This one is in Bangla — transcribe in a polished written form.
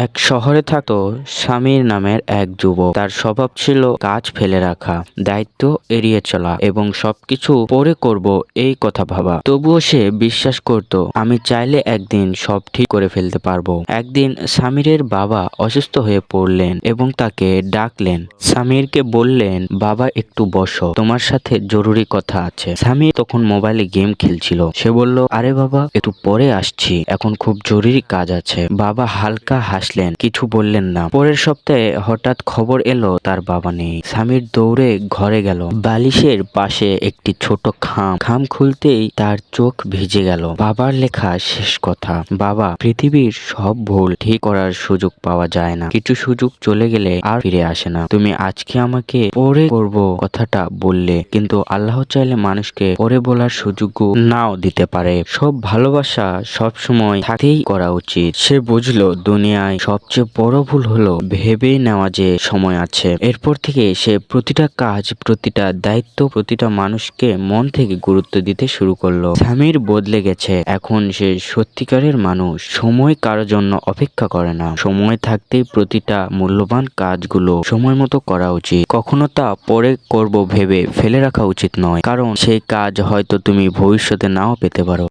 এক শহরে থাকতো স্বামীর নামের এক যুবক। তার স্বভাব ছিল কাজ ফেলে রাখা, দায়িত্ব এড়িয়ে চলা এবং সবকিছু পরে করব এই কথা ভাবা। তবুও সে বিশ্বাস করত, আমি চাইলে একদিন সব ঠিক করে ফেলতে পারবো। একদিন সামিরের বাবা অসুস্থ হয়ে পড়লেন এবং তাকে ডাকলেন। সামিরকে বললেন, বাবা একটু বসো, তোমার সাথে জরুরি কথা আছে। সামির তখন মোবাইলে গেম খেলছিল। সে বলল, আরে বাবা, একটু পরে আসছি, এখন খুব জরুরি কাজ আছে। বাবা হালকা হাসলেন, কিছু বললেন না। পরের সপ্তাহে হঠাৎ খবর এলো তার বাবা নেই। সামির দৌড়ে ঘরে গেল। বালিশের পাশে একটি ছোট খাম খুলতেই তার চোখ ভিজে গেল। বাবার লেখা শেষ কথা, বাবা, পৃথিবীর সব ভুল ঠিক করার সুযোগ পাওয়া যায় না, কিছু সুযোগ চলে গেলে আর ফিরে আসে না। তুমি আজকে আমাকে পরে করব কথাটা বললে, কিন্তু আল্লাহ চাইলে মানুষকে পরে বলার সুযোগও নাও দিতে পারে। সব ভালোবাসা সব সময় থাকতেই করা উচিত। সে বুঝলো দুনিয়ায় সবচেয়ে বড় ভুল হলো ভেবেই নেওয়া যে সময় আছে। এরপর থেকে সে প্রতিটা কাজ, প্রতিটা দায়িত্ব, প্রতিটা মানুষকে মন থেকে গুরুত্ব দিতে শুরু করলো। স্বামীর বদলে গেছে, এখন সে সত্যিকারের মানুষ। সময় কারো জন্য অপেক্ষা করে না। সময় থাকতেই প্রতিটা মূল্যবান কাজগুলো সময় মতো করা উচিত। কখনো তা পরে করব ভেবে ফেলে রাখা উচিত নয়, কারণ সেই কাজ হয়তো তুমি ভবিষ্যতে নাও পেতে পারো।